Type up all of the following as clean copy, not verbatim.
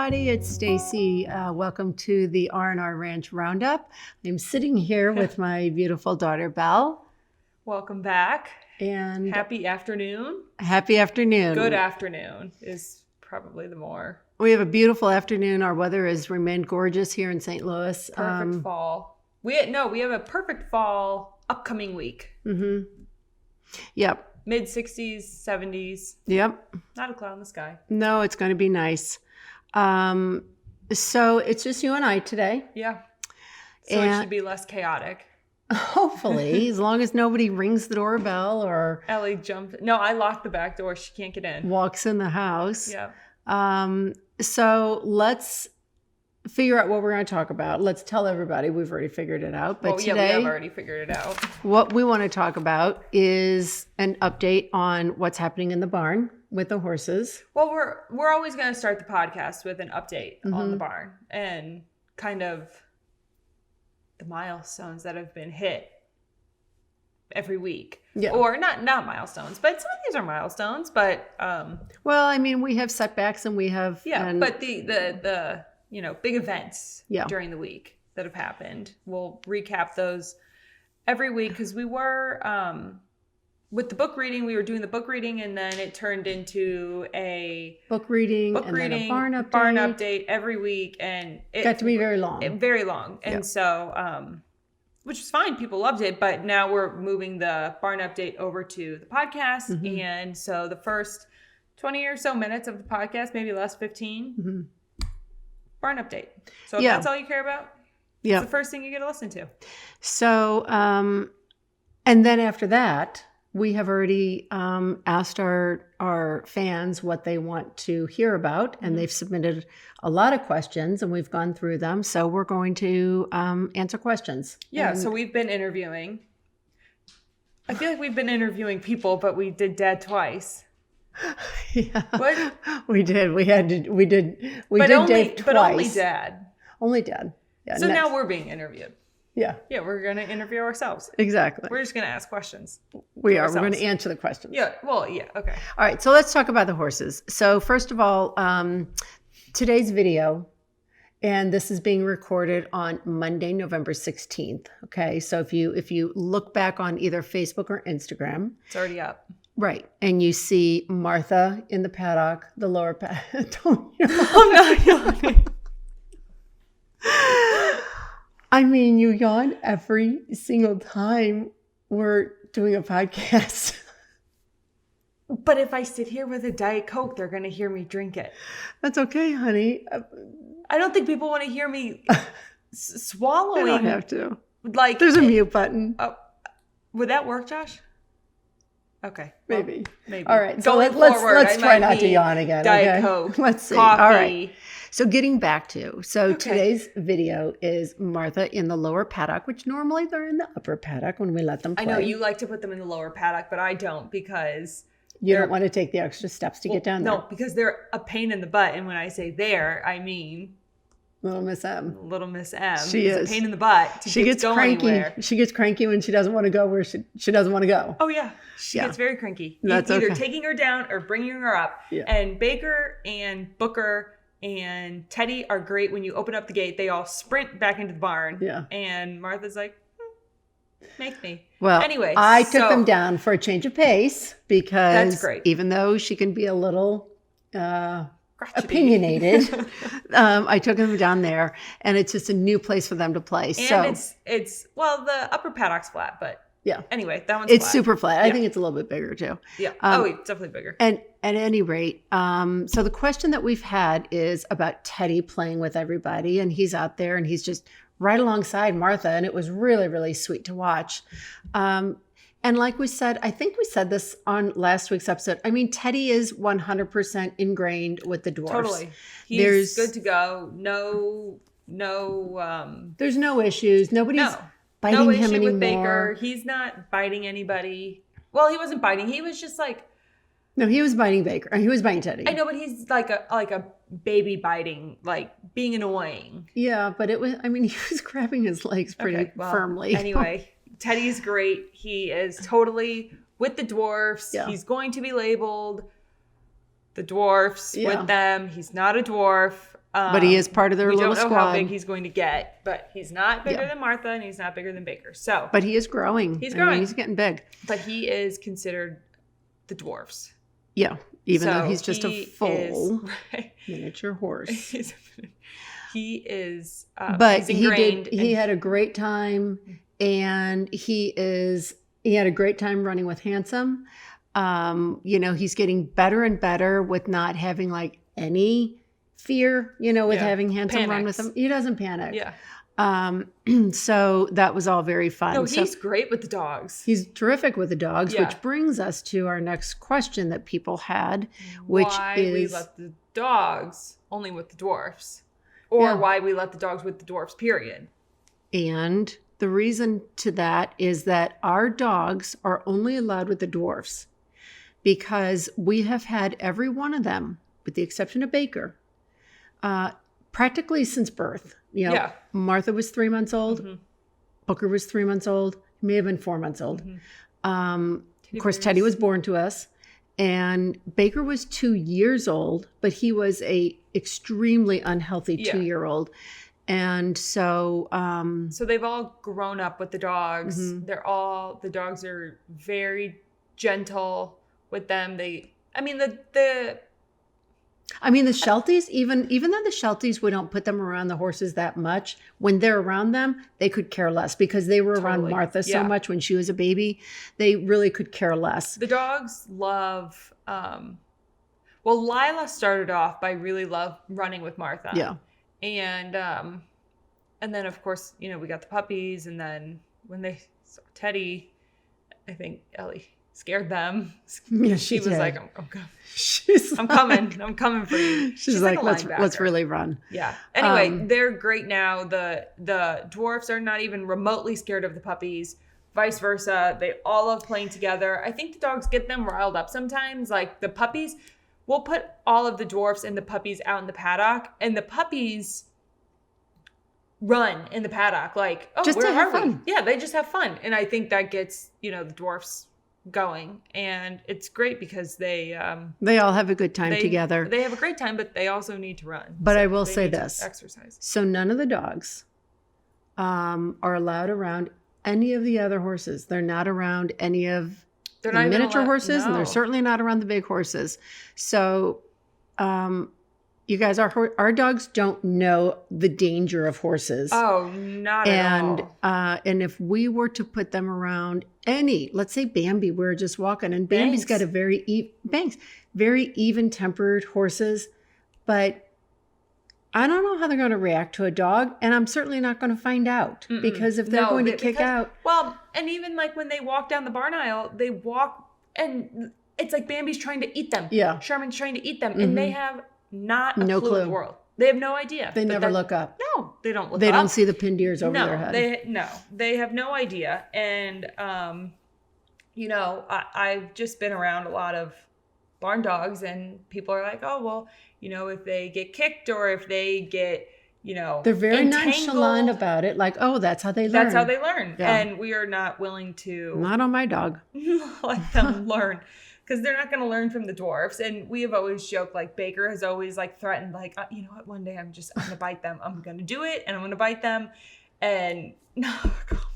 everybody. It's Stacy. Welcome to the R&R Ranch Round Up. I'm sitting here with my beautiful daughter, Belle. Welcome back. And happy afternoon. Happy afternoon. Good afternoon is probably the more. We have a beautiful afternoon. Our weather has remained gorgeous here in St. Louis. Perfect fall. We have a perfect fall upcoming week. Mm-hmm. Yep. Mid 60s, 70s. Yep. Not a cloud in the sky. No, it's going to be nice. So it's just you and I today. Yeah. So it should be less chaotic. Hopefully, as long as nobody rings the doorbell or Ellie jumped. No, I locked the back door. She can't get in. Walks in the house. Yeah. So let's figure out what we're going to talk about. Let's tell everybody we've already figured it out. But today, we have already figured it out. What we want to talk about is an update on what's happening in the barn with the horses. Well, we're always going to start the podcast with an update on the barn and kind of the milestones that have been hit every week. Yeah. Or not milestones, but some of these are milestones, but well, I mean, we have setbacks and we have but the big events during the week that have happened. We'll recap those every week because we were with the book reading, we were doing the book reading and then it turned into a book reading and then a barn update every week, and it got to be very long. Very long. And so which was fine. People loved it, but now we're moving the barn update over to the podcast. Mm-hmm. And so the first 20 or so minutes of the podcast, maybe less, 15, barn update. So if that's all you care about, it's the first thing you get to listen to. So, and then after that, we have already asked our fans what they want to hear about, and they've submitted a lot of questions, and we've gone through them. So we're going to answer questions. Yeah, so we've been interviewing. I feel like we've been interviewing people, but we did Dad twice. Yeah, what? We did. We did Dave twice. But only Dad. Only Dad. Yeah. So now we're being interviewed. Yeah. Yeah, we're going to interview ourselves. Exactly. We're just going to ask questions. We are. We're going to answer the questions. Yeah. Well, yeah. Okay. All right. So let's talk about the horses. So first of all, today's video, and this is being recorded on Monday, November 16th. Okay. So if you look back on either Facebook or Instagram. It's already up. Right. And you see Martha in the paddock, the lower paddock. I'm not yawning. I mean, you yawn every single time we're doing a podcast. But if I sit here with a Diet Coke, they're going to hear me drink it. That's okay, honey. I don't think people want to hear me swallowing. They don't have to. Like, there's a mute button. Would that work, Josh? Okay. Maybe. Well, maybe. All right. So let's try not to yawn again. Diet okay? Coke. Let's see. Coffee. All right. So getting back to, today's video is Martha in the lower paddock, which normally they're in the upper paddock when we let them play. I know you like to put them in the lower paddock, but I don't because you don't want to take the extra steps to get down there. No, because they're a pain in the butt. And when I say there, I mean Little Miss M. Little Miss M. She is a pain in the butt. She gets cranky. Anywhere. She gets cranky when she doesn't want to go where she doesn't want to go. Oh yeah, she gets very cranky. That's either taking her down or bringing her up. Yeah. And Baker and Booker and Teddy are great. When you open up the gate, they all sprint back into the barn. Yeah. And Martha's like, make me. Well, anyway, I took them down for a change of pace because that's great. Even though she can be a little opinionated, I took them down there, and it's just a new place for them to play. And it's the upper paddock's flat, but anyway, that one's it's flat. Super flat. I think it's a little bit bigger too. Yeah. It's definitely bigger. And at any rate, so the question that we've had is about Teddy playing with everybody, and he's out there and he's just right alongside Martha, and it was really, really sweet to watch. And like we said, I think we said this on last week's episode. I mean, Teddy is 100% ingrained with the dwarfs. Totally. He's good to go. There's no issues. Nobody's biting him anymore. With Baker. He's not biting anybody. Well, he wasn't biting. He was just like... No, he was biting Baker. He was biting Teddy. I know, but he's like a baby biting, like being annoying. Yeah, but he was grabbing his legs pretty firmly. Anyway... Teddy's great. He is totally with the dwarfs. Yeah. He's going to be labeled the dwarfs with them. He's not a dwarf. But he is part of their we little don't know squad. how big he's going to get, but he's not bigger than Martha, and he's not bigger than Baker. So, but he is growing. He's growing. He's getting big. But he is considered the dwarfs. Yeah, even though he's just he a full is, miniature horse. He is, but he's ingrained. He had a great time, and he had a great time running with Handsome. He's getting better and better with not having like any fear, with having Handsome run with him. He doesn't panic. Yeah. So that was all very fun. No, he's great with the dogs. He's terrific with the dogs, which brings us to our next question that people had, which why is we let the dogs only with the dwarfs, or why we let the dogs with the dwarfs, period. And the reason to that is that our dogs are only allowed with the dwarfs because we have had every one of them, with the exception of Baker, practically since birth. Martha was 3 months old. Mm-hmm. Booker was 3 months old. He may have been 4 months old. Mm-hmm. Of course, Teddy was born to us. And Baker was 2 years old, but he was a extremely unhealthy 2-year-old. And so... so they've all grown up with the dogs. Mm-hmm. The dogs are very gentle with them. The Shelties, even though the Shelties, we don't put them around the horses that much, when they're around them, they could care less because they were around Martha so much when she was a baby. They really could care less. The dogs love, Lila started off by really running with Martha. Yeah. And then of course, we got the puppies, and then when they saw Teddy, I think Ellie scared them. Yeah, she was did. like, I'm coming. I'm coming for you. She's like let's really run. Yeah. Anyway, they're great now. The dwarfs are not even remotely scared of the puppies. Vice versa. They all love playing together. I think the dogs get them riled up sometimes. Like the puppies, we'll put all of the dwarfs and the puppies out in the paddock, and the puppies run in the paddock. Like, just where to have are we? fun. Yeah, they just have fun. And I think that gets, the dwarfs going, and it's great because they all have a good time together. They have a great time, but they also need to run. But I will say this: exercise. So none of the dogs are allowed around any of the other horses. They're not around any of the miniature horses, and they're certainly not around the big horses. So, you guys, our dogs don't know the danger of horses. Oh, not at all. And if we were to put them around let's say Bambi, we're just walking, and Bambi's got a very even-tempered horses, but I don't know how they're going to react to a dog, and I'm certainly not going to find out because if they're going to kick out. Well, and even like when they walk down the barn aisle, they walk and it's like Bambi's trying to eat them. Yeah. Sherman's trying to eat them, and they have not a clue in the world. They have no idea. They never look up. No, they don't look up. They don't see the pinned ears over their head. They have no idea. And, I've just been around a lot of barn dogs, and people are like, oh, well, if they get kicked or if they get, they're very nonchalant about it. Like, oh, that's how they learn. That's how they learn. Yeah. And we are not willing to. Not on my dog. Let them learn. Because they're not going to learn from the dwarfs. And we have always joked, like, Baker has always, like, threatened, like, you know what, one day I'm going to bite them. I'm going to do it, and I'm going to bite them. And no.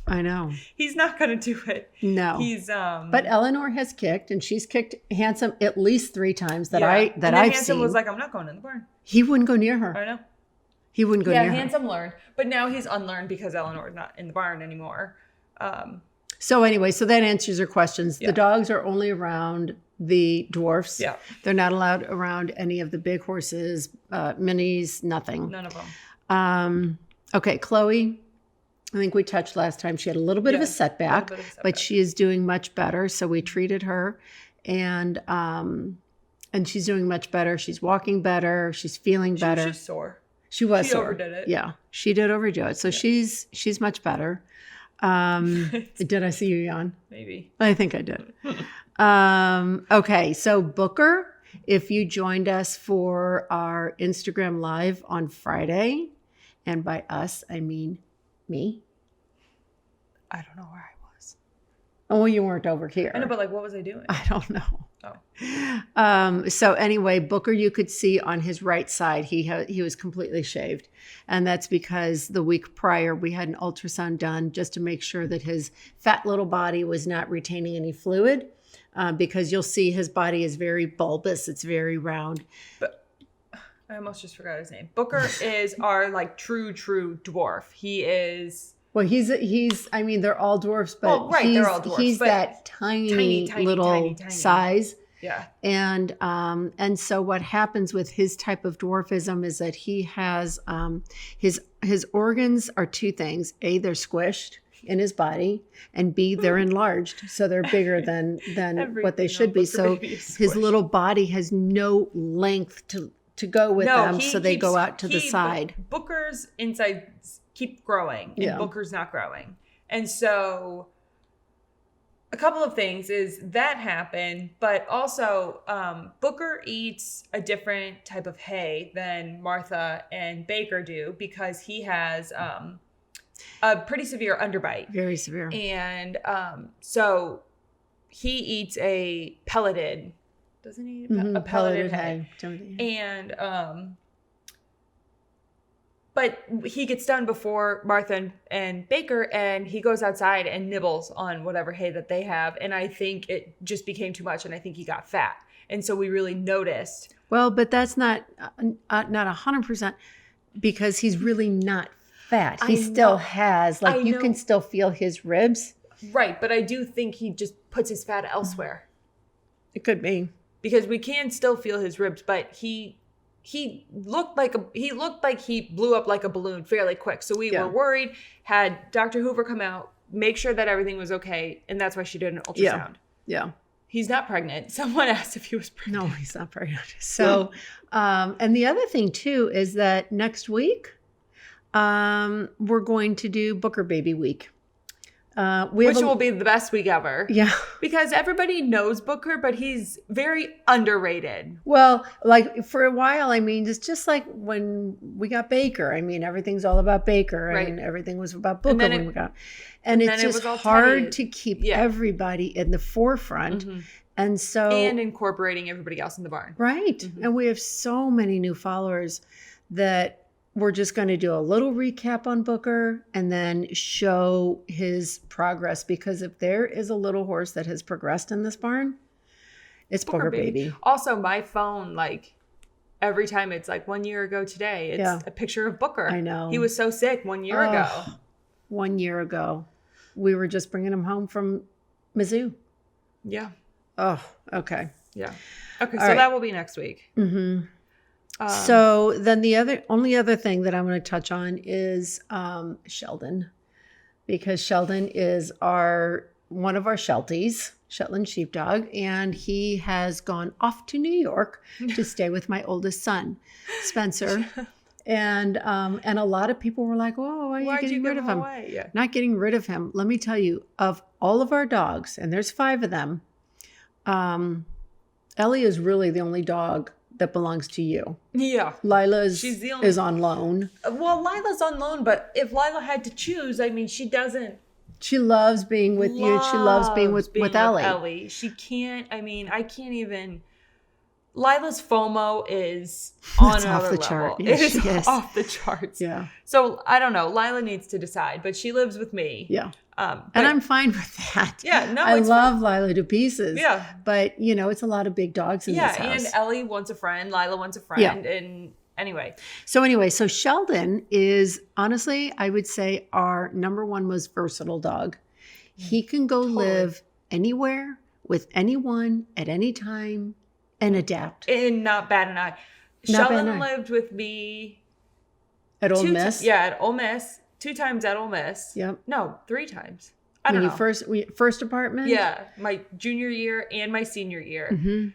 I know. He's not going to do it. No. He's, But Eleanor has kicked, and she's kicked Handsome at least 3 times that I've Handsome seen. Handsome was like, I'm not going in the barn. He wouldn't go near her. I know. He wouldn't go near her. Yeah, Handsome learned. But now he's unlearned because Eleanor's not in the barn anymore. So anyway, so that answers your questions. Yeah. The dogs are only around the dwarfs. Yeah. They're not allowed around any of the big horses, minis, nothing. None of them. Okay, Chloe, I think we touched last time. She had a little bit of a setback, but she is doing much better. So we treated her, and she's doing much better. She's walking better. She's feeling better. She was sore. She was she sore. Overdid it. Yeah, she did overdo it. So she's much better. Did I see you yawn? Maybe. I think I did. Okay, so Booker, if you joined us for our Instagram Live on Friday, and by us, I mean me. I don't know where I was. Oh, you weren't over here. I know, but like, what was I doing? I don't know. Oh. So anyway, Booker, you could see on his right side, he was completely shaved. And that's because the week prior, we had an ultrasound done just to make sure that his fat little body was not retaining any fluid. Because you'll see his body is very bulbous. It's very round. But I almost just forgot his name. Booker is our like true dwarf. He is. Well, he's. I mean, they're all dwarfs, but they're all dwarfs. He's that tiny little size. Yeah. And so what happens with his type of dwarfism is that he has his organs are two things. A, they're squished in his body, and B, they're enlarged, so they're bigger than what they should be. So his little body has no length to go with them, so they go out to the side. Booker's insides keep growing, and Booker's not growing. And so a couple of things is that happen, but also Booker eats a different type of hay than Martha and Baker do because he has a pretty severe underbite. Very severe. And so he eats a pelleted, doesn't he? A pelleted hay. And but he gets done before Martha and Baker, and he goes outside and nibbles on whatever hay that they have. And I think it just became too much, and I think he got fat. And so we really noticed. Well, but that's not 100% because he's really not fat. He still has, like, you can still feel his ribs. Right, but I do think he just puts his fat elsewhere. It could be. Because we can still feel his ribs, but he looked like he blew up like a balloon fairly quick. So we were worried, had Dr. Hoover come out, make sure that everything was okay, and that's why she did an ultrasound. Yeah. He's not pregnant. Someone asked if he was pregnant. No, he's not pregnant. So, and the other thing too is that next week, we're going to do Booker Baby Week. Which will be the best week ever. Yeah. Because everybody knows Booker, but he's very underrated. Well, like for a while, I mean, it's just like when we got Baker. I mean, everything's all about Baker and everything was about Booker when we got. And it's just hard to keep everybody in the forefront. Mm-hmm. And so. And incorporating everybody else in the barn. Right. Mm-hmm. And we have so many new followers that we're just going to do a little recap on Booker and then show his progress, because if there is a little horse that has progressed in this barn, it's Booker Baby. Also, my phone, like every time it's like 1 year ago today, it's a picture of Booker. I know. He was so sick 1 year ago. 1 year ago. We were just bringing him home from Mizzou. Yeah. Oh, okay. Yeah. Okay, so that will be next week. Mm-hmm. So then the only other thing that I'm going to touch on is Sheldon, because Sheldon is one of our Shelties, Shetland sheepdog, and he has gone off to New York to stay with my oldest son, Spencer. And a lot of people were like, "Oh, why are you getting rid of him?" Yeah. Not getting rid of him. Let me tell you, of all of our dogs, and there's 5 of them, Ellie is really the only dog that belongs to you. Yeah. Lila's is on loan. Well, Lila's on loan, but if Lila had to choose, I mean, she doesn't. She loves being with you. She loves being with Ellie. She can't, I mean, I can't even. Lila's FOMO is on another off the level. chart. Yeah, it is off the charts. Yeah. So I don't know. Lila needs to decide, but she lives with me. Yeah. And I'm fine with that. Yeah, no, I love Lila to pieces. Yeah. But, it's a lot of big dogs in this house. Yeah, and Ellie wants a friend. Lila wants a friend. Yeah. And anyway. So Sheldon is, honestly, I would say our number 1 most versatile dog. He can go live anywhere with anyone at any time and adapt. And not bat an eye. Sheldon lived with me. At Ole Miss? At Ole Miss. 2 times at Ole Miss. Yep. No, 3 times. I don't know. First apartment? Yeah, my junior year and my senior year. Mm-hmm.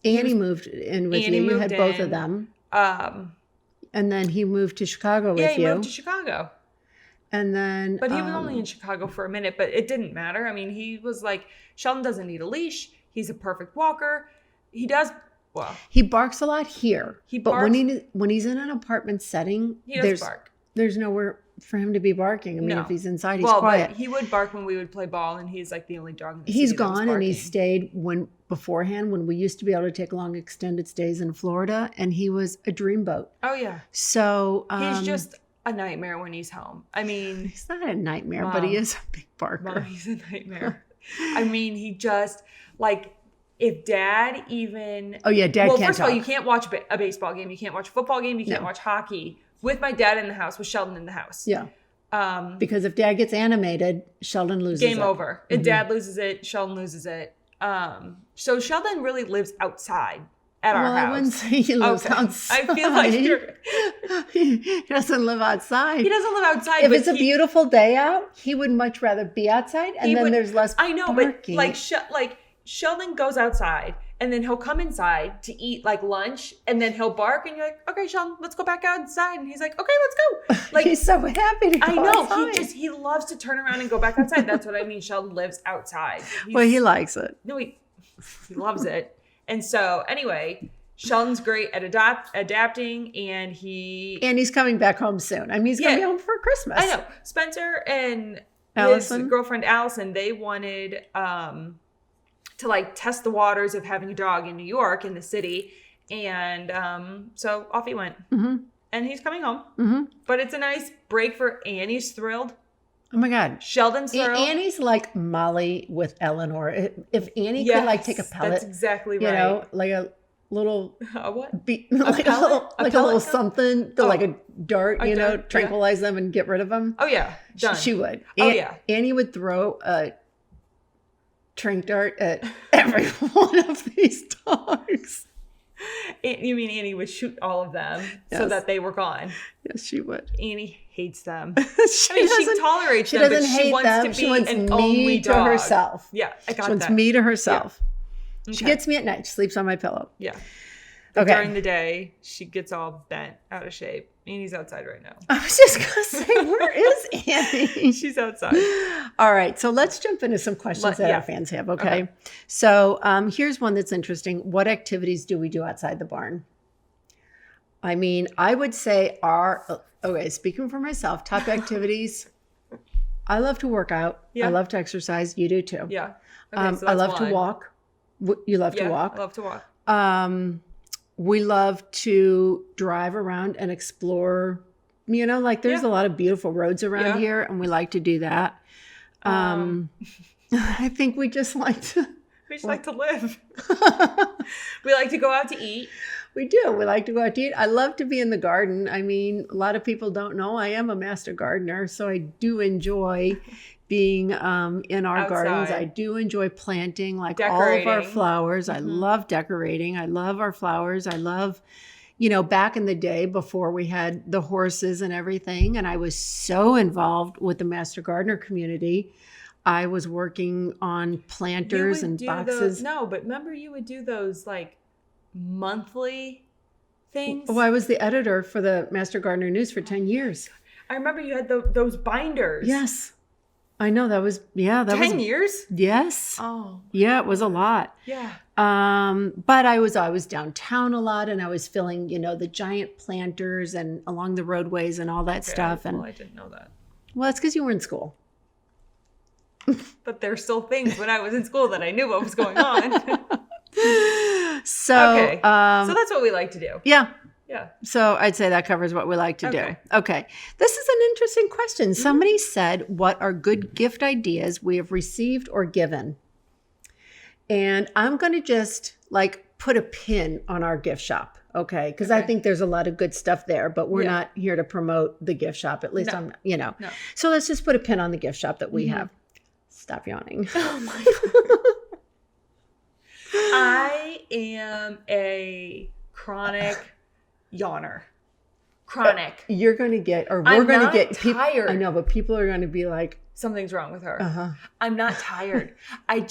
Annie moved in with you. You had both of them. And then he moved to Chicago with you. Yeah, he moved to Chicago. And then... But he was only in Chicago for a minute, but it didn't matter. I mean, he was like, Sheldon doesn't need a leash. He's a perfect walker. He does... Well, he barks a lot here. But when he's in an apartment setting, he does bark. there's nowhere for him to be barking. I mean, No. if he's inside, he's quiet. But he would bark when we would play ball, and he's like the only dog in the He's city that was gone, and he barking. stayed beforehand when we used to be able to take long extended stays in Florida, and he was a dreamboat. Oh yeah. So He's just a nightmare when he's home. I mean, he's not a nightmare, Mom. but he is a big barker. Mom, he's a nightmare. I mean, he just like if Dad even. Oh yeah, Dad Well, can't first talk. of all, you can't watch a baseball game. You can't watch a football game. You can't watch hockey with my dad in the house, with Sheldon in the house. Yeah. Because if Dad gets animated, Sheldon loses Game it. over. If Dad loses it, Sheldon loses it. So Sheldon really lives outside at our house. I wouldn't say he lives outside. I feel like he doesn't live outside. He doesn't live outside. If but it's a beautiful day out, he would much rather be outside, and then there's less I know, barking. but like Sheldon goes outside, and then he'll come inside to eat like lunch, and then he'll bark, and you're like, okay, Sheldon, let's go back outside. And he's like, okay, let's go. Like he's so happy to go I know. outside. He loves to turn around and go back outside. That's what I mean. Sheldon lives outside. Well, he likes it. No, he loves it. And so anyway, Sheldon's great at adapting, and he's coming back home soon. I mean, he's going to be home for Christmas. I know. Spencer and Allison? his girlfriend Allison, they wanted to like test the waters of having a dog in New York, in the city. And so off he went. Mm-hmm. And he's coming home. Mm-hmm. But it's a nice break for Annie's thrilled. Oh my God. Sheldon's thrilled. Annie's like Molly with Eleanor. If Annie could like take a pellet. That's exactly right. You know, like a little a what? Like a little something to like a dart, A you know, dart, tranquilize them and get rid of them. Oh yeah. Done. She would. Yeah. Annie would throw a trank dart at every one of these dogs. You mean Annie would shoot all of them so that they were gone? Yes, she would. Annie hates them. she tolerates she them, doesn't but hate she wants them. to be She wants an me only to dog. herself. Yeah, I got that. She wants me to herself. Yeah. She Okay. gets me at night. She sleeps on my pillow. Yeah. Okay. During the day, she gets all bent, out of shape. Annie's outside right now. I was just going to say, where is Annie? She's outside. All right. So let's jump into some questions that our fans have. Okay. So here's one that's interesting. What activities do we do outside the barn? I mean, I would say speaking for myself, top activities. I love to work out. Yeah. I love to exercise. You do too. Yeah. Okay, so I that's love to one. walk. You love to walk? I love to walk. We love to drive around and explore, you know, like there's a lot of beautiful roads around here, and we like to do that. I think we just like to. We just like to live. We like to go out to eat. We do. We like to go out to eat. I love to be in the garden. I mean, a lot of people don't know I am a master gardener, so I do enjoy being in our Outside. gardens. I do enjoy planting like Decorating. all of our flowers. I love decorating. I love our flowers. I love, you know, back in the day before we had the horses and everything, and I was so involved with the master gardener community. I was working on planters and boxes. But remember you would do those like monthly things? Oh, I was the editor for the Master Gardener News for 10 years. I remember you had those binders. Yes. I know that was, 10 years? Yes. Oh. Yeah, it was a lot. Yeah. But I was downtown a lot, and I was filling, you know, the giant planters and along the roadways and all that stuff. And I didn't know that. well, it's because you were in school. But there's still things when I was in school that I knew what was going on. So, okay. So that's what we like to do. Yeah. Yeah. So I'd say that covers what we like to do. Okay. This is an interesting question. Somebody said, what are good gift ideas we have received or given? And I'm going to just like put a pin on our gift shop. Okay. Because I think there's a lot of good stuff there, but we're not here to promote the gift shop. At least I'm, you know. No. So let's just put a pin on the gift shop that we have. Stop yawning. Oh my God. I am a chronic yawner. Chronic. You're going to get, or we're going to get tired. I know, but people are going to be like, something's wrong with her. I'm not tired. I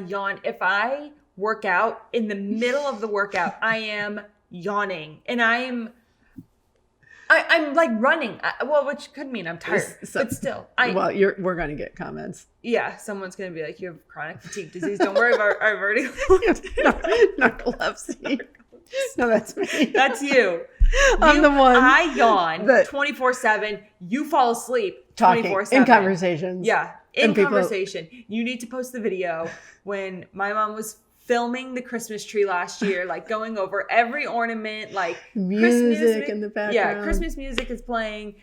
yawn. If I work out in the middle of the workout, I am yawning, and I'm like running. Which could mean I'm tired, but still. We're going to get comments. Yeah, someone's going to be like, you have chronic fatigue disease. Don't worry about I've already. Narcolepsy. No, that's me. That's you. I'm the one. I yawn that 24/7. You fall asleep talking 24/7 in conversations. Yeah, in And people- conversation. You need to post the video when my mom was filming the Christmas tree last year, like going over every ornament, like music in the background. Yeah, Christmas music is playing,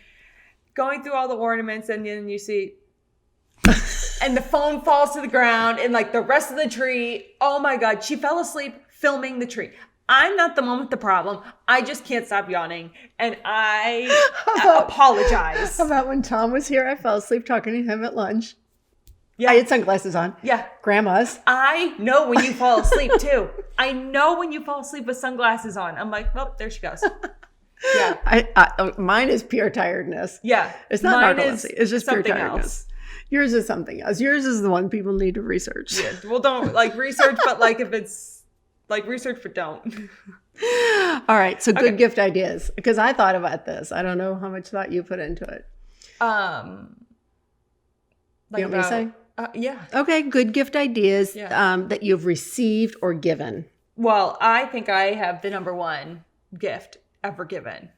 going through all the ornaments, and then you see, and the phone falls to the ground, and like the rest of the tree. Oh my God, she fell asleep filming the tree. I'm not the one with the problem. I just can't stop yawning, and I apologize. How about when Tom was here? I fell asleep talking to him at lunch. Yeah. I had sunglasses on. Yeah. Grandma's. I know when you fall asleep too. I know when you fall asleep with sunglasses on. I'm like, well, there she goes. Yeah. Mine is pure tiredness. Yeah. It's not Mine narcolepsy. is It's just pure something tiredness. else. Yours is something else. Yours is the one people need to research. Yeah. Well, don't like research, but like if it's like research, but don't. All right. So good Okay. gift ideas. Because I thought about this. I don't know how much thought you put into it. Like you want me to say? Yeah. Okay. Good gift ideas Yeah. that you've received or given. Well, I think I have the number one gift ever given.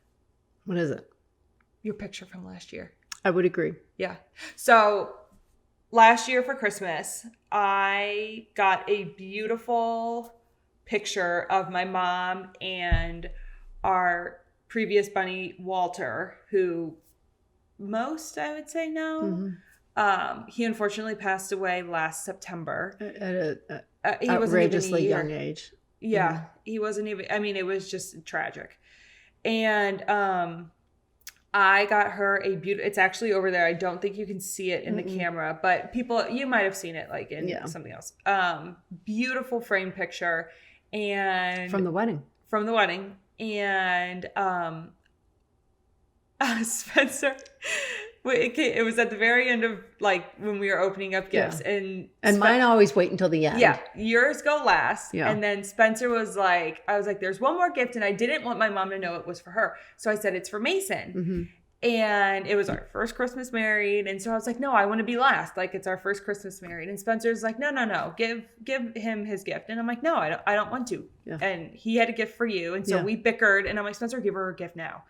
What is it? Your picture from last year. I would agree. Yeah. So last year for Christmas, I got a beautiful picture of my mom and our previous bunny, Walter, who most I would say know. Mm-hmm. He unfortunately passed away last September. At an He wasn't even a outrageously year. young age. Yeah, Mhm. he wasn't even, I mean, it was just tragic. And I got her a beautiful, it's actually over there. I don't think you can see it in the camera, but people, you might have seen it like in something else. Beautiful frame picture. And From the wedding. And Spencer, it was at the very end of like when we were opening up gifts. And mine always wait until the end. Yeah, yours go last. Yeah. And then Spencer was like, I was like, there's one more gift, and I didn't want my mom to know it was for her. So I said, it's for Mason. Mm-hmm. And it was our first Christmas married. And so I was like, no, I want to be last. Like, it's our first Christmas married. And Spencer's like, no, give him his gift. And I'm like, no, I don't want to. Yeah. And he had a gift for you. And so we bickered, and I'm like, Spencer, give her a gift now.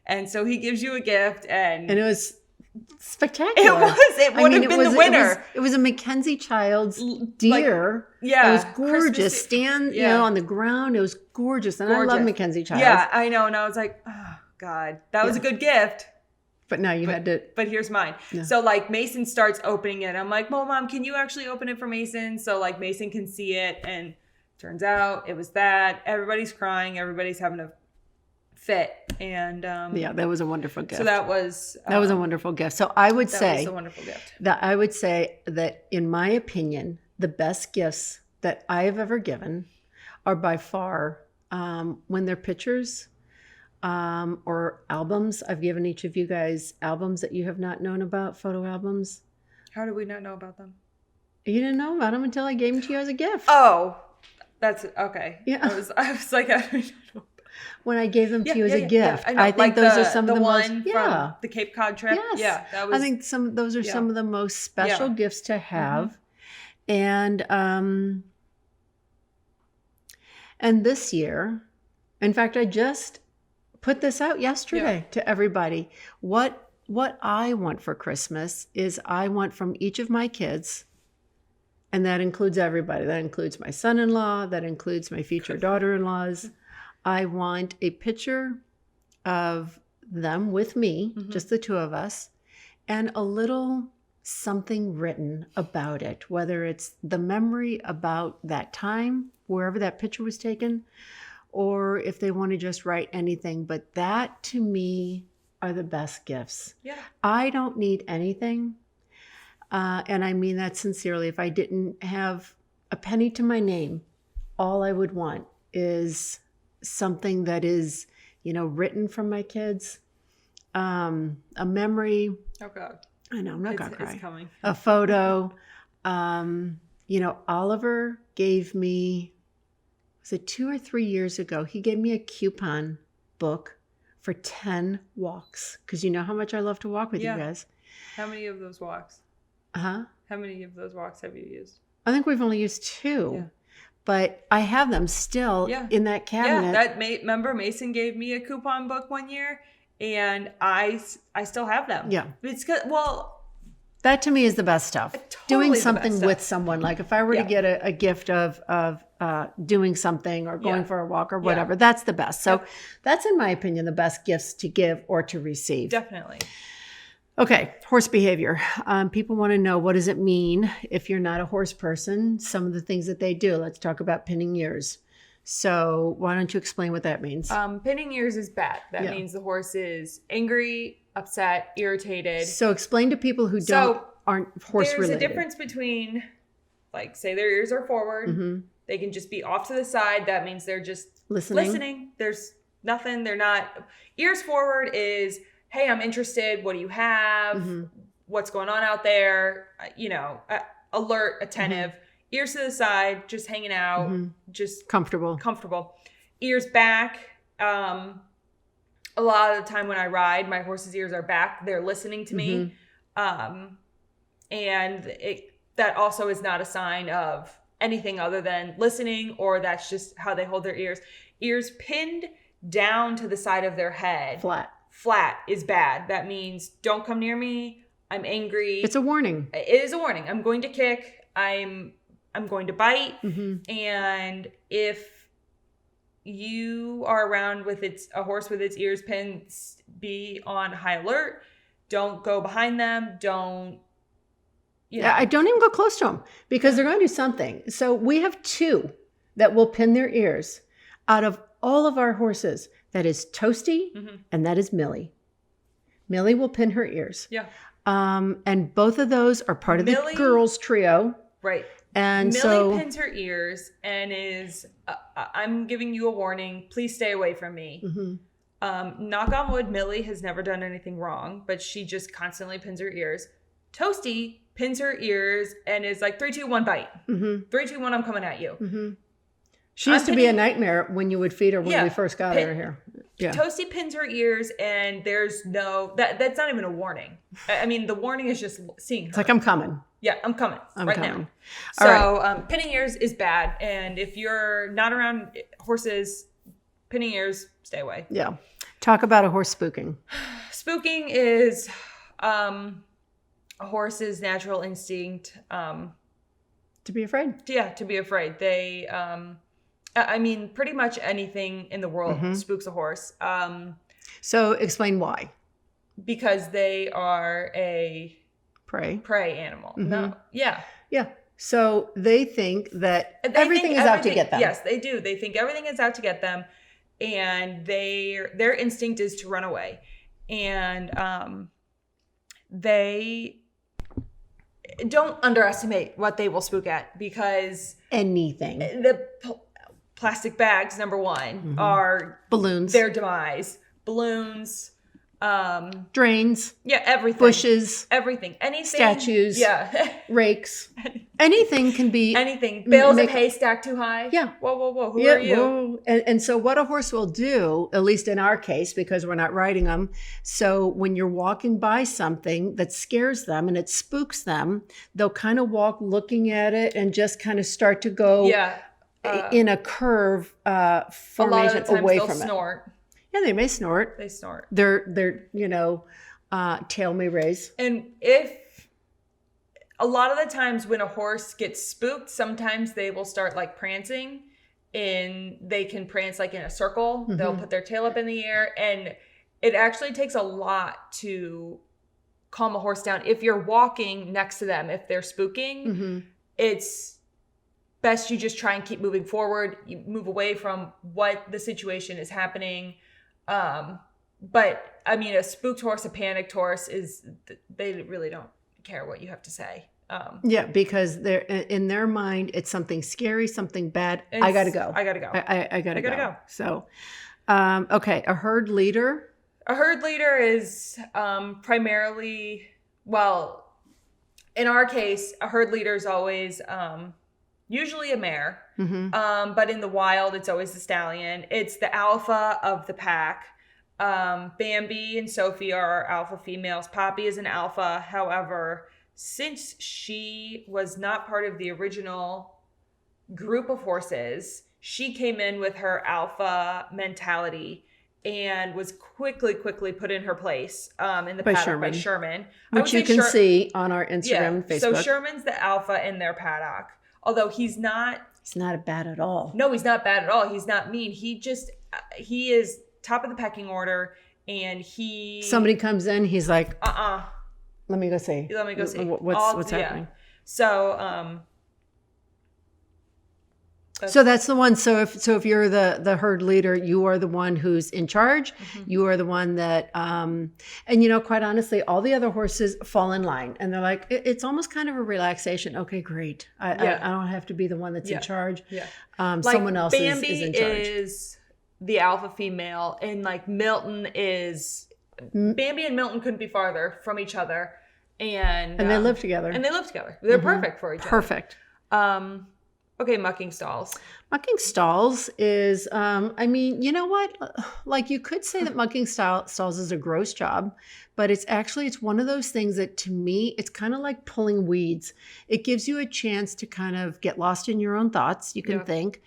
And so he gives you a gift, and it was spectacular. It would have been the winner. It was a Mackenzie Child's deer. Yeah. It was gorgeous. Christmas, on the ground. It was gorgeous. And Gorgeous. I love Mackenzie Childs. Yeah, I know. And I was like, oh, God, that was a good gift. But now you had to. But here's mine. Yeah. So like Mason starts opening it. I'm like, well, Mom, can you actually open it for Mason? So like Mason can see it. And turns out it was that. Everybody's crying. Everybody's having a fit. And that was a wonderful gift. So that was a wonderful gift. So I would that say was a wonderful gift. that in my opinion, the best gifts that I have ever given are by far when they're pictures or albums. I've given each of you guys albums that you have not known about, photo albums. How did we not know about them? You didn't know about them until I gave them to you as a gift. Oh, that's okay. Yeah. I was like, I don't know. When I gave them to you as a gift. I know. I think Like those are some of the one most, from the Cape Cod trip. Yes. Yeah, that was. I think those are some of the most special gifts to have. And this year, in fact, I just put this out yesterday to everybody. What I want for Christmas is I want from each of my kids, and that includes everybody. That includes my son-in-law. That includes my future daughter-in-laws. I want a picture of them with me, just the two of us, and a little something written about it, whether it's the memory about that time, wherever that picture was taken, or if they want to just write anything. But that, to me, are the best gifts. Yeah. I don't need anything. And I mean that sincerely. If I didn't have a penny to my name, all I would want is something that is, written from my kids, a memory. Oh God. I know, I'm not going to cry. It's coming. A photo. Oliver gave me, was it 2 or 3 years ago? He gave me a coupon book for 10 walks. Because you know how much I love to walk with you guys. How many of those walks? Uh-huh. How many of those walks have you used? I think we've only used 2. but I have them still in that cabinet. Yeah, remember Mason gave me a coupon book one year, and I still have them. Yeah. It's good. Well, that to me is the best stuff. Totally doing something with someone. Like if I were to get a gift of doing something or going for a walk or whatever, that's the best. So that's, in my opinion, the best gifts to give or to receive. Definitely. Okay, horse behavior. People want to know, what does it mean if you're not a horse person? Some of the things that they do. Let's talk about pinning ears. So why don't you explain what that means? Pinning ears is bad. That means the horse is angry, upset, irritated. So explain to people who aren't horse related. There's a difference between, like, say their ears are forward. Mm-hmm. They can just be off to the side. That means they're just listening. There's nothing. They're not. Ears forward is, hey, I'm interested. What do you have? Mm-hmm. What's going on out there? Alert, attentive. Mm-hmm. Ears to the side, just hanging out, just comfortable. Ears back. A lot of the time when I ride, my horse's ears are back. They're listening to me. And that also is not a sign of anything other than listening, or that's just how they hold their ears. Ears pinned down to the side of their head. Flat is bad. That means don't come near me. I'm angry. It's a warning. It is a warning. I'm going to kick. I'm going to bite. Mm-hmm. And if you are around with a horse with its ears pinned, be on high alert. Don't go behind them. Don't. I don't even go close to them because they're going to do something. So we have 2 that will pin their ears out of all of our horses. That is Toasty and that is Millie. Millie will pin her ears. Yeah. And both of those are part of the girls trio. Right. And Millie pins her ears and is, I'm giving you a warning. Please stay away from me. Mm-hmm. Knock on wood, Millie has never done anything wrong, but she just constantly pins her ears. Toasty pins her ears and is like, 3, 2, 1, bite. 3, 2, 1, I'm coming at you. Mm-hmm. She used to be a nightmare when you would feed her when we first got her here. Yeah. Toasty pins her ears and there's that's not even a warning. I mean, the warning is just seeing her. It's like, I'm coming. Yeah, I'm coming now. All so right. Pinning ears is bad. And if you're not around horses, pinning ears, stay away. Yeah. Talk about a horse spooking. Spooking is a horse's natural instinct. To be afraid. Yeah, to be afraid. They... pretty much anything in the world spooks a horse. So explain why. Because they are a prey animal. Mm-hmm. No. Yeah. Yeah. So they think that everything is out to get them. Yes, they do. They think everything is out to get them. And their instinct is to run away. And they don't underestimate what they will spook at, because anything. The plastic bags, number one, are balloons. Their demise. Balloons. Drains. Yeah, everything. Bushes. Everything. Anything. Statues. Yeah. Rakes. Anything can be. Anything. Bales of hay stacked too high. Yeah. Whoa. Who are you? Whoa. And so what a horse will do, at least in our case, because we're not riding them. So when you're walking by something that scares them and it spooks them, they'll kind of walk looking at it and just kind of start to go in a curve formation away from it. Snort. Yeah, they may snort. They snort. Their tail may raise. And if a lot of the times when a horse gets spooked, sometimes they will start like prancing, and they can prance like in a circle. Mm-hmm. They'll put their tail up in the air, and it actually takes a lot to calm a horse down. If you're walking next to them, if they're spooking, it's best you just try and keep moving forward. You move away from what the situation is happening. But I mean, a spooked horse, a panicked horse they really don't care what you have to say. Because they're in their mind, it's something scary, something bad. I gotta go. I gotta go. I gotta go. So, okay. A herd leader. A herd leader is, primarily, well, in our case, a herd leader is always, usually a mare. Mm-hmm. But in the wild, it's always the stallion. It's the alpha of the pack. Bambi and Sophie are our alpha females. Poppy is an alpha. However, since she was not part of the original group of horses. She came in with her alpha mentality and was quickly put in her place in the paddock by Sherman. Which you can see on our Instagram and Facebook. So Sherman's the alpha in their paddock. Although he's not bad at all. No, he's not bad at all. He's not mean. He is top of the pecking order, and somebody comes in, he's like, let me go see. What's happening. So so that's the one. So if you're the herd leader, you are the one who's in charge. You are the one that, and quite honestly, all the other horses fall in line, and they're like, it's almost kind of a relaxation. Okay, great. I don't have to be the one that's in charge. Yeah. Someone else Bambi is in charge. Is the alpha female, and like Milton is. Bambi and Milton couldn't be farther from each other, and they live together. They're perfect for each other. Perfect. Okay, mucking stalls. Mucking stalls is, you know what? Like, you could say that mucking stalls is a gross job, but it's one of those things that, to me, it's kind of like pulling weeds. It gives you a chance to kind of get lost in your own thoughts. You can think.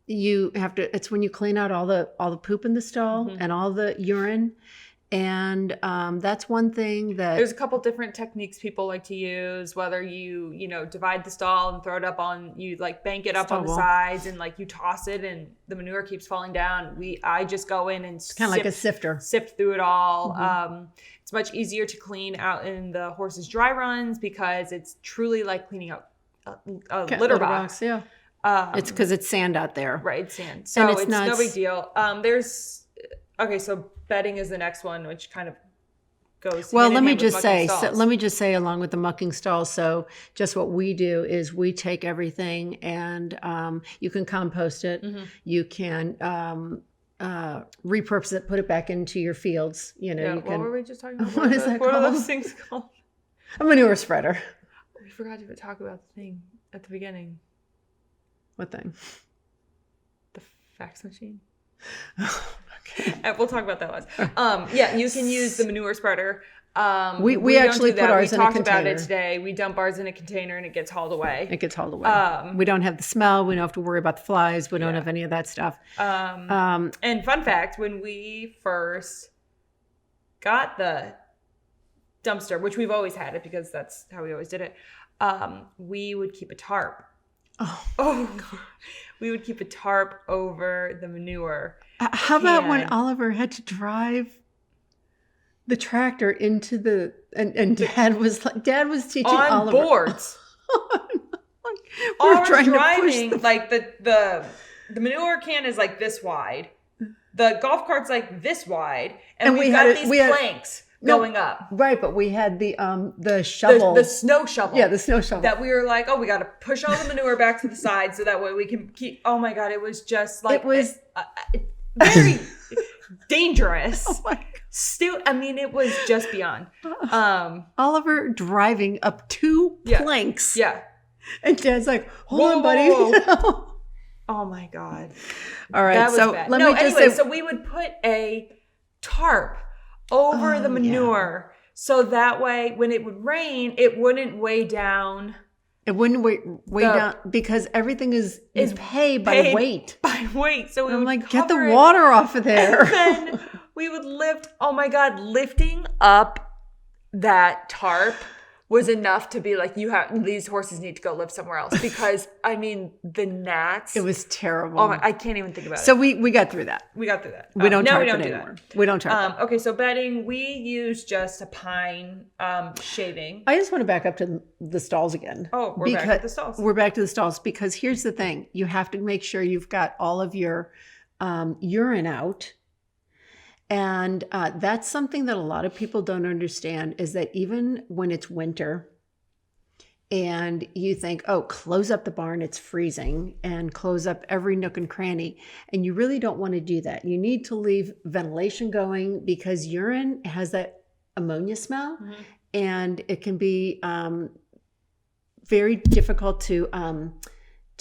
You have to. It's when you clean out all the poop in the stall and all the urine. And that's one thing that there's a couple different techniques people like to use, whether you divide the stall and throw it up you like bank it up on the sides, and like you toss it and the manure keeps falling down. I just go in and kind of like a sifter, sift through it all. It's much easier to clean out in the horses' dry runs because it's truly like cleaning out a litter box. Yeah. It's because it's sand out there. Right, it's sand. So it's no big deal. So bedding is the next one, which kind of goes. Well, let me just say, along with the mucking stalls. So just what we do is we take everything, and you can compost it. You can repurpose it, put it back into your fields. What were we just talking about? What is that called? What are those things called? A manure spreader. We forgot to talk about the thing at the beginning. What thing? The fax machine. Okay. We'll talk about that last. You can use the manure spreader. We actually put ours in a container. We talked about it today. We dump ours in a container and it gets hauled away. We don't have the smell. We don't have to worry about the flies. We don't have any of that stuff. And fun fact, when we first got the dumpster, which we've always had it because that's how we always did it, we would keep a tarp. Oh God. We would keep a tarp over the manure. How about when Oliver had to drive the tractor into the and Dad was teaching on Oliver boards. We're driving like the manure can is like this wide. The golf cart's like this wide, and we've got these planks going up. Right, but we had the shovel. The snow shovel. Yeah, the snow shovel. That we were like, we got to push all the manure back to the side so that way we can keep. Oh my God, it was just like. It was very dangerous. Oh my God. It was just beyond. Oliver driving up two planks. Yeah. And Dad's like, hold on, buddy. Whoa. Oh my God. All right, so bad. let me just say. So we would put a tarp over the manure so that way when it would rain, it wouldn't weigh down. It wouldn't weigh down because everything is paid by weight. By weight. So we would get the water off of there. And then we would lift. Oh my God, lifting up that tarp was enough to be like, these horses need to go live somewhere else because the gnats. It was terrible. Oh my, I can't even think about it. So we got through that. We got through that. We don't tarp it anymore. We don't tarp it. Okay, so bedding, we use just a pine shaving. I just want to back up to the stalls again. Oh, we're back to the stalls. We're back to the stalls because here's the thing. You have to make sure you've got all of your urine out. And that's something that a lot of people don't understand is that even when it's winter and you think, close up the barn, it's freezing, and close up every nook and cranny. And you really don't want to do that. You need to leave ventilation going because urine has that ammonia smell and it can be very difficult to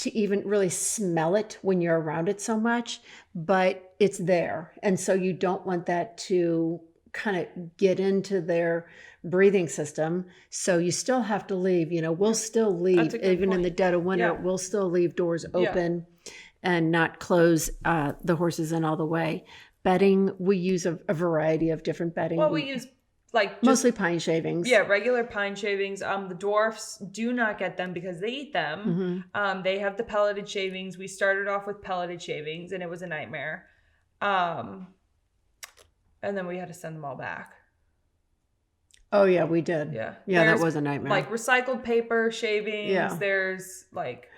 even really smell it when you're around it so much, but it's there. And so you don't want that to kind of get into their breathing system. So you still have to leave, we'll still leave even in the dead of winter. We'll still leave doors open and not close the horses in all the way. Bedding, we use a variety of different bedding. Well, we use mostly pine shavings. Yeah, regular pine shavings. The dwarfs do not get them because they eat them. They have the pelleted shavings. We started off with pelleted shavings and it was a nightmare. And then we had to send them all back. Oh yeah, we did. Yeah, that was a nightmare. Like recycled paper shavings. Yeah. There's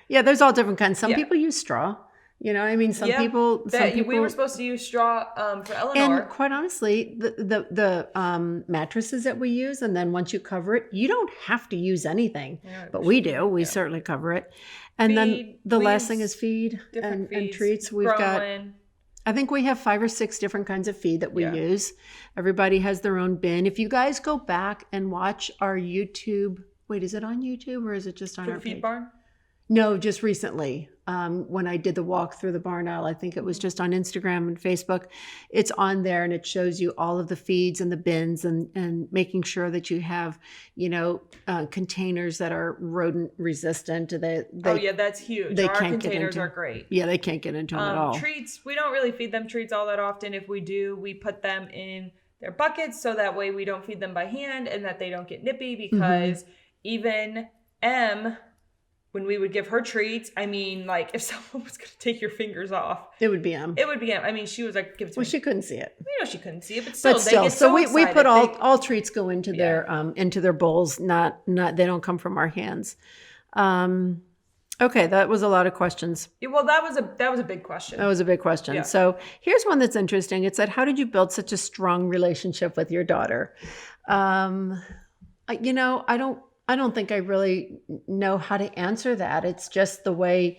there's all different kinds. Some people use straw. Some people. We were supposed to use straw for Eleanor. And quite honestly, the mattresses that we use, and then once you cover it, you don't have to use anything. Yeah, but we do. We certainly cover it. And then the last thing is feed and treats. We've got. I think we have 5 or 6 different kinds of feed that we use. Everybody has their own bin. If you guys go back and watch our YouTube, wait, is it on YouTube or is it just on our feed page? Barn? No, just recently. When I did the walk through the barn aisle, I think it was just on Instagram and Facebook. It's on there and it shows you all of the feeds and the bins and making sure that you have, containers that are rodent resistant. That's huge. Our containers are great. Yeah, they can't get into them at all. Treats, we don't really feed them treats all that often. If we do, we put them in their buckets so that way we don't feed them by hand and that they don't get nippy because even when we would give her treats, if someone was going to take your fingers off, it would be Em. She was like, give it to me. She couldn't see it. She couldn't see it, but still, they get so we excited. put all treats go into their bowls. Not they don't come from our hands. Okay, that was a lot of questions. Yeah, well, that was a big question. That was a big question. Yeah. So here's one that's interesting. It said, "How did you build such a strong relationship with your daughter?" I don't think I really know how to answer that. It's just the way,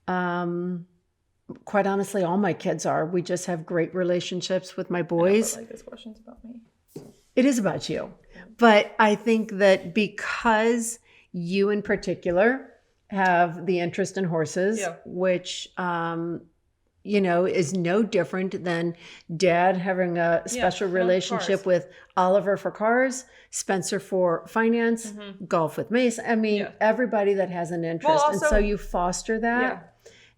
quite honestly, all my kids are. We just have great relationships with my boys. This question's about me. It is about you. But I think that because you in particular have the interest in horses, which, is no different than Dad having a special relationship with Oliver for cars, Spencer for finance, golf with Mace. Everybody that has an interest. Well, also, and so you foster that.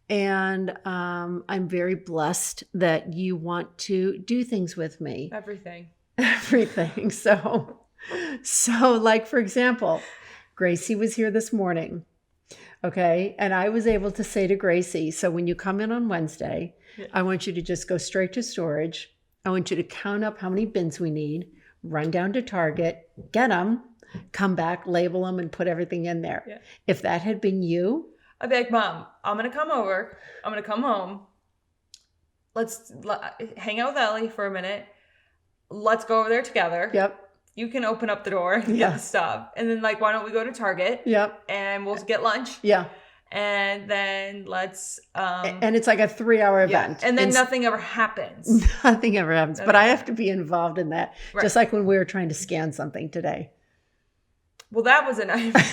Yeah. And I'm very blessed that you want to do things with me. Everything. So like, for example, Gracie was here this morning. Okay. And I was able to say to Gracie, so when you come in on Wednesday, I want you to just go straight to storage. I want you to count up how many bins we need, run down to Target, get them, come back, label them, and put everything in there. Yeah. If that had been you, I'd be like, Mom, I'm going to come over. I'm going to come home. Let's hang out with Ellie for a minute. Let's go over there together. Yep. You can open up the door and get the stuff. And then why don't we go to Target? Yep. And we'll get lunch. Yeah. And then let's... and it's like a 3-hour event. And then nothing ever happens. Nothing ever happens. But I have to be involved in that. Right. Just like when we were trying to scan something today. Well, that was a nightmare.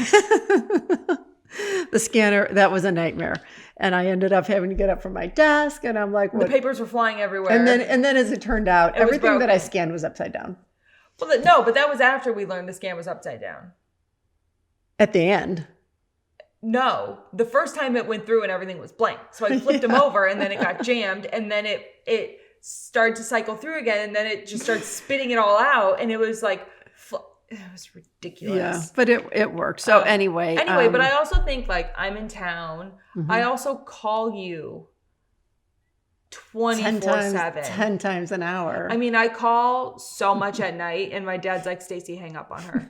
The scanner, that was a nightmare. And I ended up having to get up from my desk. And I'm like... The papers were flying everywhere. And then as it turned out, everything that I scanned was upside down. Well, no, but that was after we learned the scan was upside down. At the end? No, the first time it went through and everything was blank. So I flipped them over and then it got jammed and then it started to cycle through again and then it just started spitting it all out and it was like, it was ridiculous. Yeah, but it worked. So anyway. But I also think I'm in town. Mm-hmm. I also call you 24/7. 10 times an hour. I call so much at night and my dad's like, Stacy, hang up on her.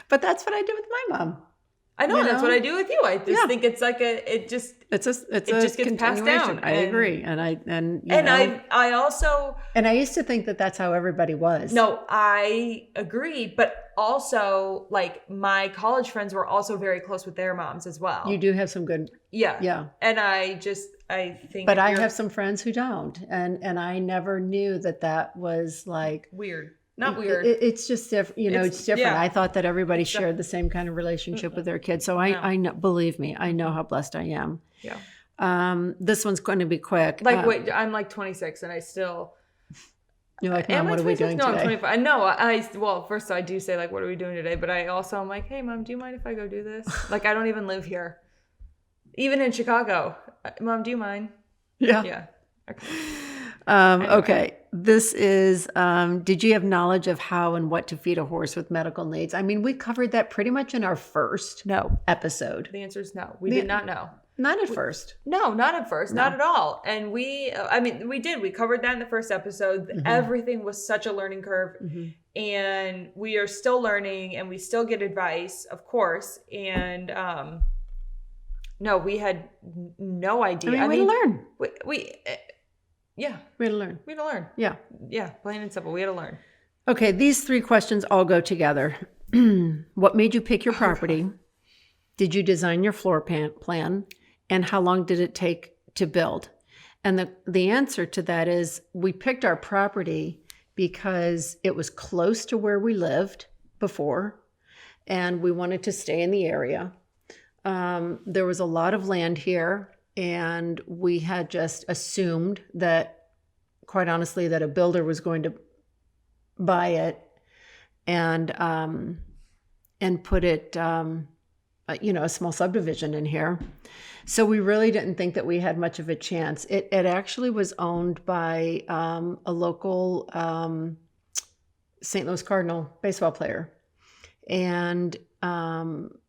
But that's what I do with my mom. I know, that's what I do with you. I just think it's like it just gets passed down. I agree. And I used to think that that's how everybody was. No, I agree. But also my college friends were also very close with their moms as well. You do have some good. Yeah. Yeah. And I think. But I have some friends who don't. And I never knew that was weird. Not weird. It's just different. It's different. Yeah. I thought that everybody shared the same kind of relationship with their kids. So I know, believe me, I know how blessed I am. Yeah. This one's going to be quick. Wait, I'm 26 and I still. You're like, Mom, what are we doing No, today? I'm 25. No, well, first I do say, like, what are we doing today? But I'm like, hey, Mom, do you mind if I go do this? Like, I don't even live here. Even in Chicago. Mom, do you mind? Yeah. Yeah. Okay. Anyway. Okay. This is, did you have knowledge of how and what to feed a horse with medical needs? I mean, we covered that pretty much in our first episode. The answer is no. We did not know. Not at first. No, not at first. No. Not at all. And we did. We covered that in the first episode. Mm-hmm. Everything was such a learning curve. Mm-hmm. And we are still learning and we still get advice, of course. And no, we had no idea. We had to learn. Yeah. We had to learn. We had to learn. Yeah. Yeah. Plain and simple. We had to learn. Okay. These 3 questions all go together. What made you pick your property? Did you design your floor plan? And how long did it take to build? And the answer to that is we picked our property because it was close to where we lived before, and we wanted to stay in the area. There was a lot of land here, and we had just assumed that, quite honestly, that a builder was going to buy it and put it, a small subdivision in here. So we really didn't think that we had much of a chance. It actually was owned by a local St. Louis Cardinal baseball player. And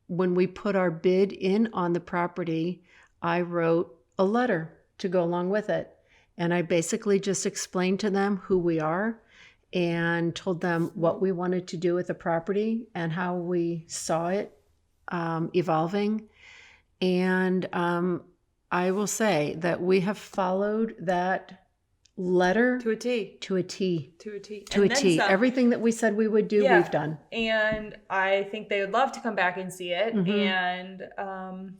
when we put our bid in on the property, I wrote a letter to go along with it. And I basically just explained to them who we are and told them what we wanted to do with the property and how we saw it evolving. And I will say that we have followed that letter to a T. To a T. To a T. To a T. Everything that we said we would do, we've done. And I think they would love to come back and see it. Mm-hmm. And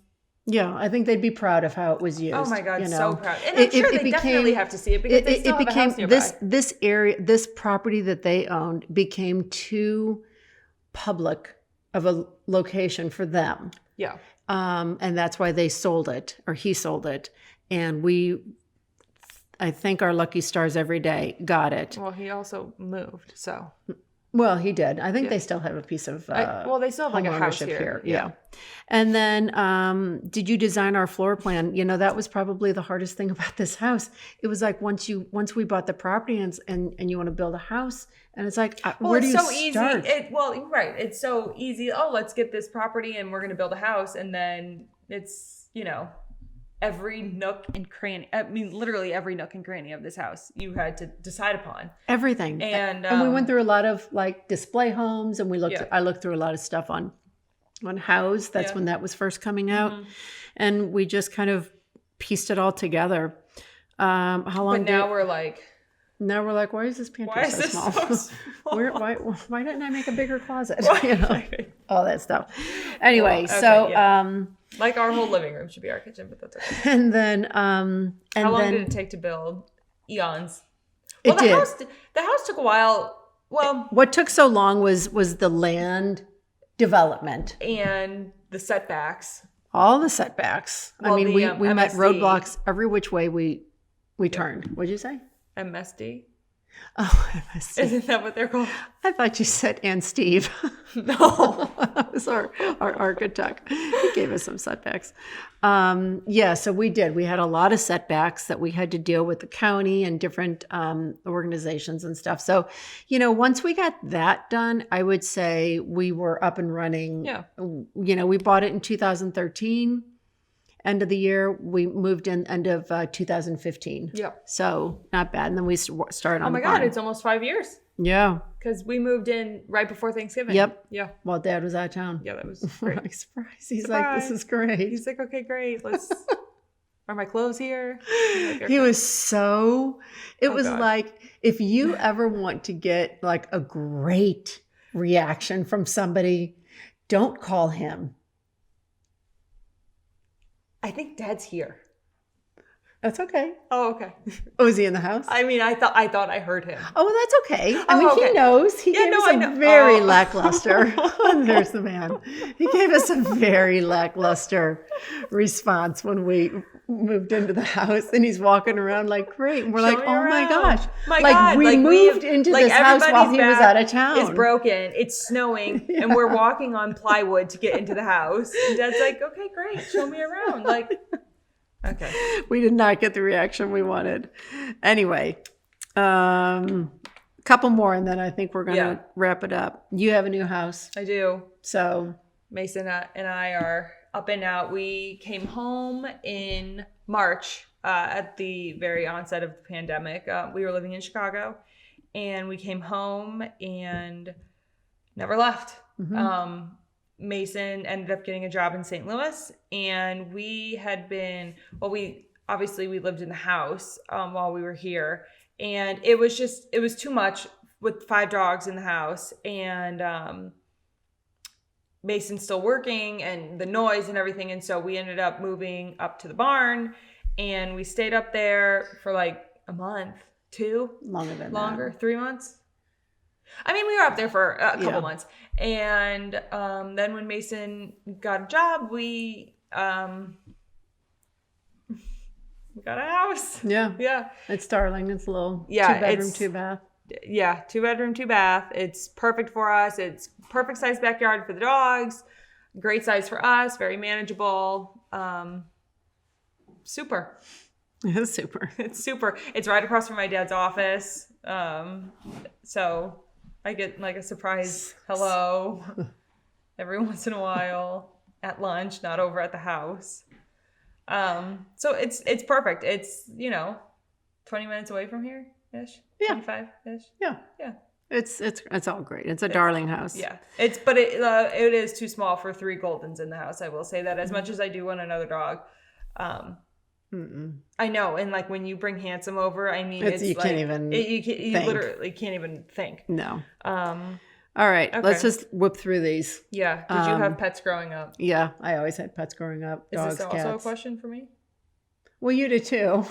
yeah, I think they'd be proud of how it was used. Oh my God, so proud. And I'm sure they definitely have to see it because they still have a house nearby. This area, this property that they owned became too public of a location for them. Yeah. And that's why they sold it, or he sold it. And I thank our lucky stars every day, got it. Well, he also moved, so. Well, he did. I think they still have a piece of they still have like a house here. Yeah. And then did you design our floor plan? That was probably the hardest thing about this house. It was like once we bought the property and you want to build a house, and it's like, where do you start? Right. It's so easy. Oh, let's get this property and we're going to build a house. And then it's, every nook and cranny. I mean, literally every nook and cranny of this house you had to decide upon. Everything. And we went through a lot of like display homes, and I looked through a lot of stuff on House. That's when that was first coming out. Mm-hmm. And we just kind of pieced it all together. How long? But now we're like, why is this pantry so small? So small? Why didn't I make a bigger closet? All that stuff. Anyway, like our whole living room should be our kitchen, but that's okay. And then, how long did it take to build? Eons. Well, the house took a while. Well, what took so long was the land development and the setbacks. All the setbacks. Well, we met roadblocks every which way we turned. What'd you say? MSD. Oh, MSD. Isn't that what they're called? I thought you said and Steve. No. That was our architect. He gave us some setbacks. So we did. We had a lot of setbacks that we had to deal with the county and different organizations and stuff. So, once we got that done, I would say we were up and running. Yeah. We bought it in 2013. End of the year, we moved in end of 2015. Yeah. So not bad. And then we started on the God, it's almost 5 years. Yeah. Because we moved in right before Thanksgiving. Yep. Yeah. While Dad was out of town. Yeah, that was great. Like, surprise. He's like, this is great. He's like, okay, great. Are my clothes here? Like, okay. He was so, like, if you ever want to get like a great reaction from somebody, don't call him. I think Dad's here. That's okay. Oh, okay. Oh, is he in the house? I mean, I thought I heard him. Oh, well, that's okay. I mean, okay. he knows. He gave us I a know. very Oh. lackluster. There's the man. He gave us a very lackluster response when we moved into the house, and he's walking around like, great. And we're Show like, me oh my around. gosh. My like God, we like moved into like this house while he was out of It's town. broken. It's snowing, and we're walking on plywood to get into the house. And Dad's like, okay, great. Show me around. Like, okay. We did not get the reaction we wanted. Anyway, couple more, and then I think we're going to wrap it up. You have a new house. I do. So Mason and I are up and out. We came home in March at the very onset of the pandemic. We were living in Chicago, and we came home and never left. Mm-hmm. Mason ended up getting a job in St. Louis, and we had been, we lived in the house while we were here, and it was too much with 5 dogs in the house, and Mason's still working and the noise and everything. And so we ended up moving up to the barn, and we stayed up there for like a month, 2, longer, 3 months. I mean, we were up there for a couple months. And then when Mason got a job, we got a house. Yeah. It's darling. It's a little 2-bedroom, 2-bath. Yeah, 2-bedroom, 2-bath. It's perfect for us. It's perfect size backyard for the dogs. Great size for us. Very manageable. Super. It's super. It's super. It's right across from my dad's office. So I get like a surprise hello every once in a while at lunch, not over at the house. So it's perfect. It's 20 minutes away from here ish. 25-ish. Yeah. It's all great. It's a darling house. Yeah. But it is too small for 3 Goldens in the house. I will say that, as much as I do want another dog. I know, and like when you bring Handsome over, I mean, it's you like, can't even. You literally can't even think. No. All right, okay. Let's just whip through these. Yeah. Did you have pets growing up? Yeah, I always had pets growing up. Dogs, Is this also cats. a question for me? Well, you did too.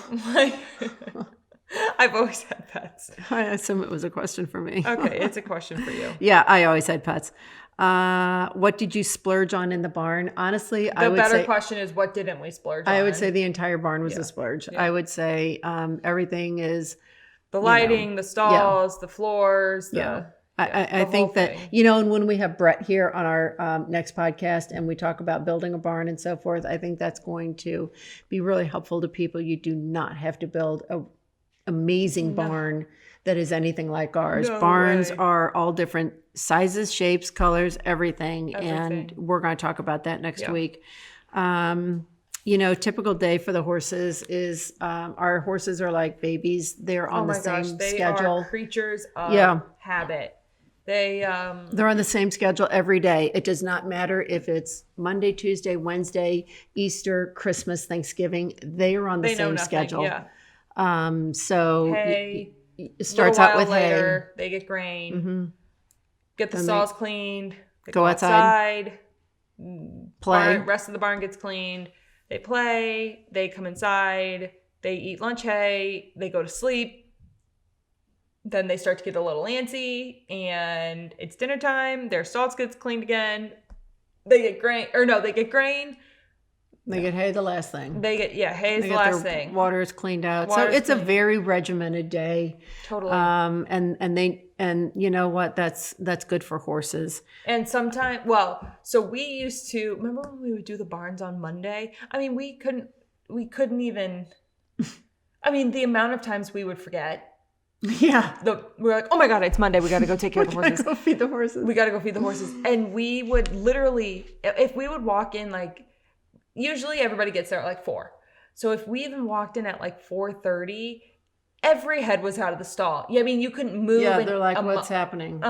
I've always had pets. I assume it was a question for me. Okay, it's a question for you. Yeah, I always had pets. What did you splurge on in the barn? Honestly, I would say... The better question is, what didn't we splurge on? I would say the entire barn was a splurge. I would say everything is... The lighting, the stalls, the floors, I think that, and when we have Brett here on our next podcast and we talk about building a barn and so forth, I think that's going to be really helpful to people. You do not have to build a amazing barn that is anything like ours. Barns are all different sizes, shapes, colors, everything. And we're going to talk about that next week. Typical day for the horses is our horses are like babies. They're on the same schedule. They are creatures of habit. They're on the same schedule every day. It does not matter if it's Monday, Tuesday, Wednesday, Easter, Christmas, Thanksgiving. They are on the same schedule. Yeah. So hay, it starts out with later, hay. They get grain, get the stalls cleaned, they go outside, play. Rest of the barn gets cleaned. They play. They come inside. They eat lunch hay. They go to sleep. Then they start to get a little antsy, and it's dinner time. Their stalls gets cleaned again. They get grain, They get grain. They get hay the last thing. They get hay is the last thing. Water is cleaned out. So it's a very regimented day. Totally. And you know what? That's good for horses. And sometimes, so we used to remember when we would do the barns on Monday. I mean, we couldn't even. I mean, the amount of times we would forget. Yeah. We're like, oh my God, it's Monday. We got to go take care of the horses. Go feed the horses. We got to go feed the horses. And we would literally, if we would walk in usually everybody gets there at 4. So if we even walked in at 4:30 every head was out of the stall. Yeah, I mean, you couldn't move. Yeah, they're like, what's happening?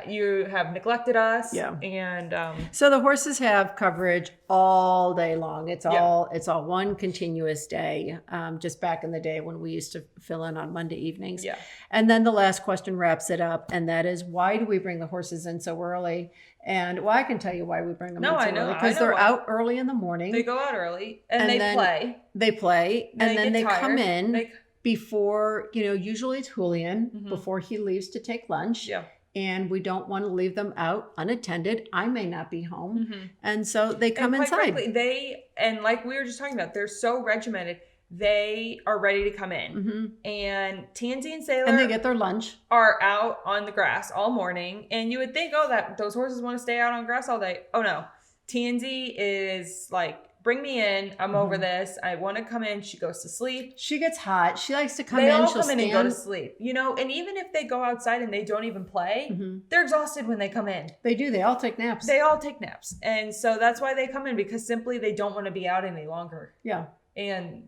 You have neglected us. Yeah. And so the horses have coverage all day long. It's all one continuous day. Just back in the day when we used to fill in on Monday evenings. Yeah. And then the last question wraps it up, and that is, why do we bring the horses in so early? And I can tell you why we bring them in so early. Because they're out early in the morning. They go out early and they play. They play, and then they come in. Before, usually it's Julian, before he leaves to take lunch. Yeah. And we don't want to leave them out unattended. I may not be home. And so they come inside. Frankly, and like we were just talking about, they're so regimented. They are ready to come in. And Tansy and Sailor, and they get their lunch, are out on the grass all morning. And you would think, that those horses want to stay out on grass all day. Oh no. Tansy is like, bring me in. I'm over this. I want to come in. She goes to sleep. She gets hot. She likes to come in. They all come in and go to sleep. And even if they go outside and they don't even play, they're exhausted when they come in. They do. They all take naps. And so that's why they come in, because simply they don't want to be out any longer. Yeah. And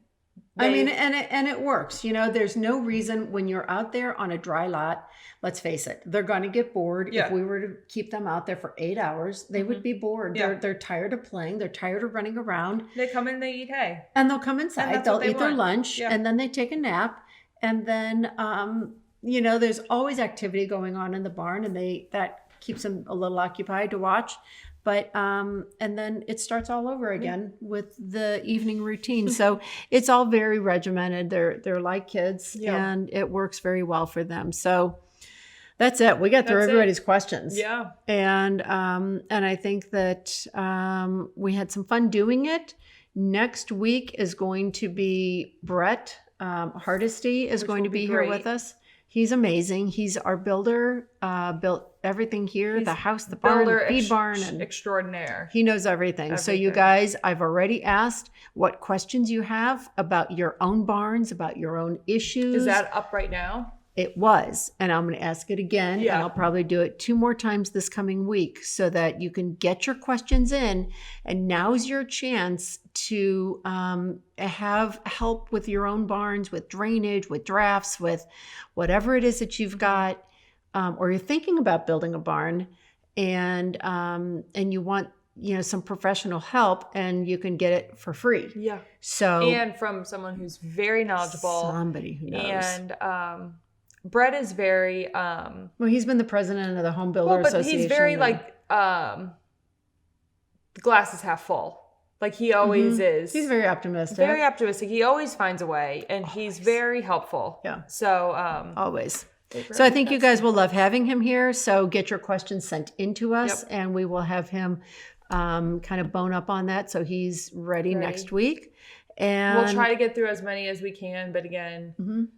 it works. There's no reason when you're out there on a dry lot, let's face it, they're going to get bored. Yeah. If we were to keep them out there for 8 hours, they would be bored. Yeah. They're tired of playing. They're tired of running around. They come in, they eat hay. And they'll come inside. They'll eat their lunch, yeah. and then they take a nap. And then, there's always activity going on in the barn, and that keeps them a little occupied to watch. But and then it starts all over again with the evening routine. So it's all very regimented. They're like kids, and it works very well for them. So that's it. We got through everybody's questions. Yeah. And I think that we had some fun doing it. Next week is going to be Brett Hardesty is going to be here with us. He's amazing. He's our builder, built everything here, the house, the barn, the feed barn. And extraordinaire. He knows everything. So you guys, I've already asked what questions you have about your own barns, about your own issues. Is that up right now? It was. And I'm going to ask it again. Yeah. And I'll probably do it 2 more times this coming week so that you can get your questions in. And now's your chance to have help with your own barns, with drainage, with drafts, with whatever it is that you've got, or you're thinking about building a barn, and you want some professional help, and you can get it for free. Yeah. So and from someone who's very knowledgeable, somebody who knows. And Brett is very well, he's been the president of the Home Builder Association. He's very the glass is half full. Like he always is. He's very optimistic. Very optimistic. He always finds a way, and he's very helpful. Yeah. So always. So I think you guys will love having him here. So get your questions sent into us, and we will have him kind of bone up on that. So he's ready next week. And we'll try to get through as many as we can. But again,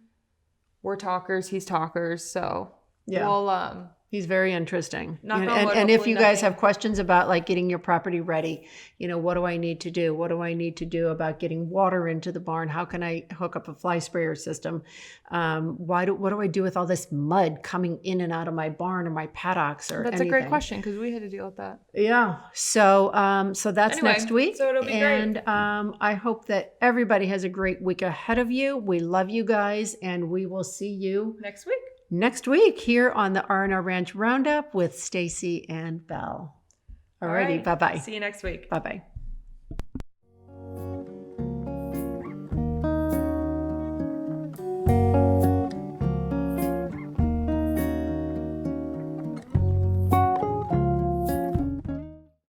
we're talkers. He's talkers. So we'll he's very interesting. And if you guys have questions about like getting your property ready, what do I need to do? What do I need to do about getting water into the barn? How can I hook up a fly sprayer system? What do I do with all this mud coming in and out of my barn or my paddocks or That's anything? a great question, because we had to deal with that. Yeah. So that's next week. So it'll be great. And I hope that everybody has a great week ahead of you. We love you guys, and we will see you next week here on the R&R Ranch Roundup with Stacy and Belle. Alrighty, bye-bye. See you next week. Bye-bye.